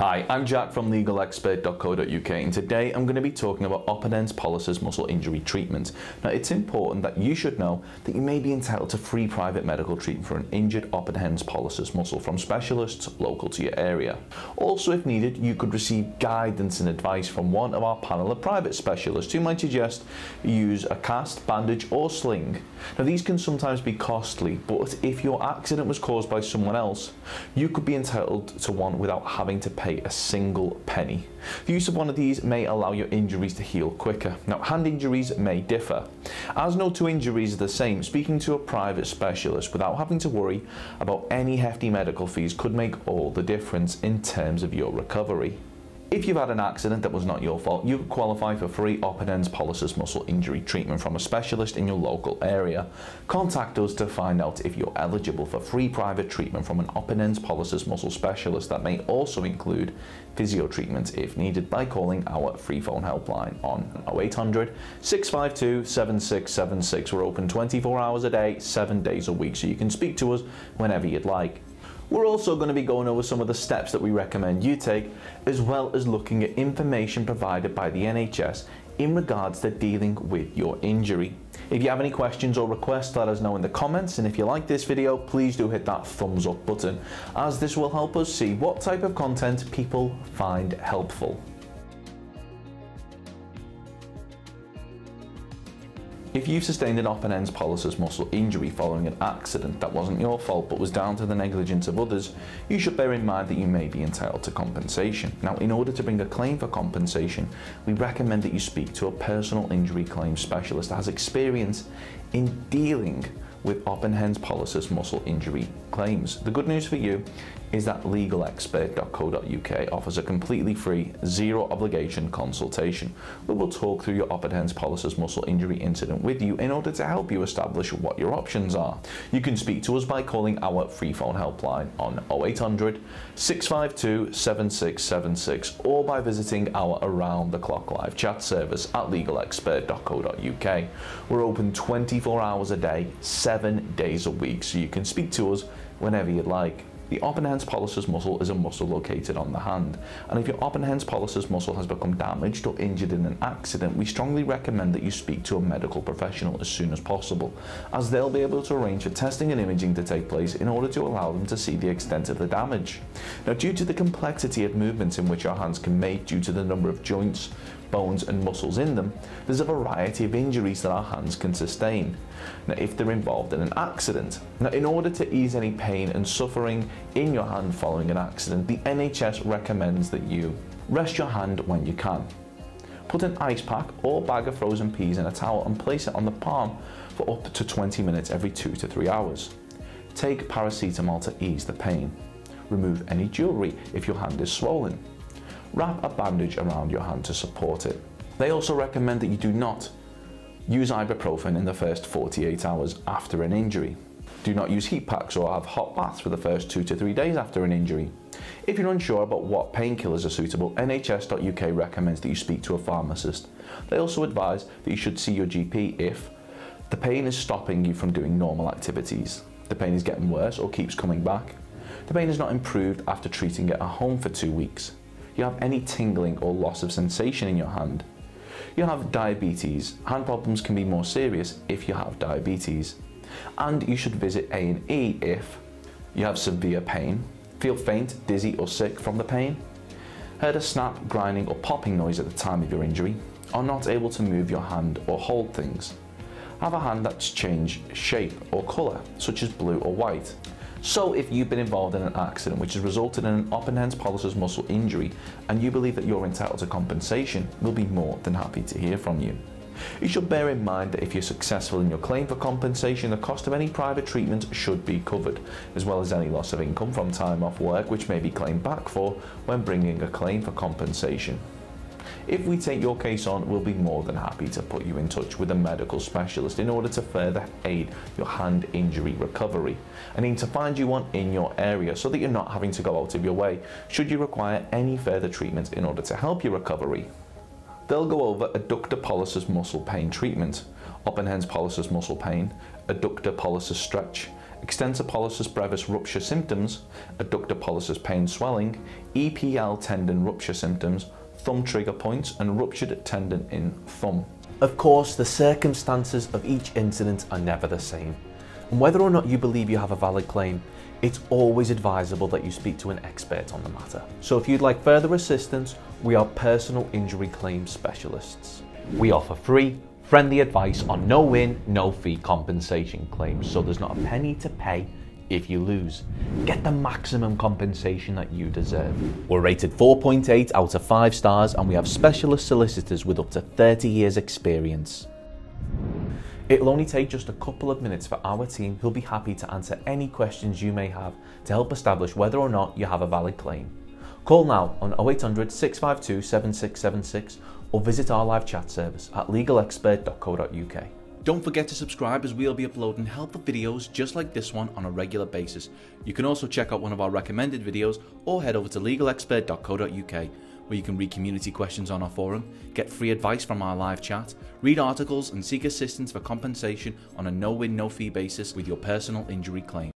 Hi, I'm Jack from legalexpert.co.uk and today I'm going to be talking about Oponens Pollicis muscle injury treatment. Now it's important that you should know that you may be entitled to free private medical treatment for an injured Oponens Pollicis muscle from specialists local to your area. Also, if needed, you could receive guidance and advice from one of our panel of private specialists who might suggest you use a cast, bandage or sling. Now these can sometimes be costly, but if your accident was caused by someone else, you could be entitled to one without having to pay a single penny. The use of one of these may allow your injuries to heal quicker. Now, hand injuries may differ. As no two injuries are the same, speaking to a private specialist without having to worry about any hefty medical fees could make all the difference in terms of your recovery. If you've had an accident that was not your fault, you could qualify for free Oponens Pollicis muscle injury treatment from a specialist in your local area. Contact us to find out if you're eligible for free private treatment from an Oponens Pollicis muscle specialist that may also include physio treatment if needed by calling our free phone helpline on 0800 652 7676. We're open 24 hours a day, 7 days a week, so you can speak to us whenever you'd like. We're also going to be going over some of the steps that we recommend you take, as well as looking at information provided by the NHS in regards to dealing with your injury. If you have any questions or requests, let us know in the comments, and if you like this video, please do hit that thumbs up button, as this will help us see what type of content people find helpful. If you've sustained an Oponens Pollicis muscle injury following an accident that wasn't your fault but was down to the negligence of others, you should bear in mind that you may be entitled to compensation. Now, in order to bring a claim for compensation, we recommend that you speak to a personal injury claims specialist that has experience in dealing with Oponens Pollicis muscle injury claims. The good news for you is that legalexpert.co.uk offers a completely free, zero obligation consultation. We will talk through your Oponens Pollicis muscle injury incident with you in order to help you establish what your options are. You can speak to us by calling our free phone helpline on 0800 652 7676 or by visiting our around the clock live chat service at legalexpert.co.uk. We're open 24 hours a day, 7 days a week, so you can speak to us whenever you'd like. The Oponens Pollicis muscle is a muscle located on the hand, and if your Oponens Pollicis muscle has become damaged or injured in an accident, we strongly recommend that you speak to a medical professional as soon as possible, as they'll be able to arrange for testing and imaging to take place in order to allow them to see the extent of the damage. Now, due to the complexity of movements in which our hands can make due to the number of joints, bones and muscles in them, there's a variety of injuries that our hands can sustain. Now, if they're involved in an accident. Now, in order to ease any pain and suffering in your hand following an accident, the NHS recommends that you rest your hand when you can. Put an ice pack or bag of frozen peas in a towel and place it on the palm for up to 20 minutes every 2 to 3 hours. Take paracetamol to ease the pain. Remove any jewellery if your hand is swollen. Wrap a bandage around your hand to support it. They also recommend that you do not use ibuprofen in the first 48 hours after an injury. Do not use heat packs or have hot baths for the first 2 to 3 days after an injury. If you're unsure about what painkillers are suitable, NHS.uk recommends that you speak to a pharmacist. They also advise that you should see your GP if the pain is stopping you from doing normal activities, the pain is getting worse or keeps coming back, the pain is not improved after treating it at home for 2 weeks, you have any tingling or loss of sensation in your hand, you have diabetes. Hand problems can be more serious if you have diabetes, and you should visit A&E if you have severe pain, feel faint, dizzy or sick from the pain, heard a snap, grinding or popping noise at the time of your injury, are not able to move your hand or hold things, have a hand that's changed shape or colour, such as blue or white. So if you've been involved in an accident which has resulted in an Oponens Pollicis muscle injury and you believe that you're entitled to compensation, we'll be more than happy to hear from you. You should bear in mind that if you're successful in your claim for compensation, the cost of any private treatment should be covered, as well as any loss of income from time off work which may be claimed back for when bringing a claim for compensation. If we take your case on, we'll be more than happy to put you in touch with a medical specialist in order to further aid your hand injury recovery. I need to find you one in your area so that you're not having to go out of your way should you require any further treatment in order to help your recovery. They'll go over adductor pollicis muscle pain treatment, Oponens Pollicis muscle pain, adductor pollicis stretch, extensor pollicis brevis rupture symptoms, adductor pollicis pain swelling, EPL tendon rupture symptoms, thumb trigger points, and ruptured tendon in thumb. Of course, the circumstances of each incident are never the same, and whether or not you believe you have a valid claim, it's always advisable that you speak to an expert on the matter. So if you'd like further assistance, we are personal injury claim specialists. We offer free, friendly advice on no-win, no-fee compensation claims, so there's not a penny to pay if you lose. Get the maximum compensation that you deserve. We're rated 4.8 out of 5 stars, and we have specialist solicitors with up to 30 years experience. It'll only take just a couple of minutes for our team, who'll be happy to answer any questions you may have to help establish whether or not you have a valid claim. Call now on 0800 652 7676 or visit our live chat service at legalexpert.co.uk. Don't forget to subscribe, as we'll be uploading helpful videos just like this one on a regular basis. You can also check out one of our recommended videos or head over to legalexpert.co.uk, where you can read community questions on our forum, get free advice from our live chat, read articles and seek assistance for compensation on a no-win, no-fee basis with your personal injury claim.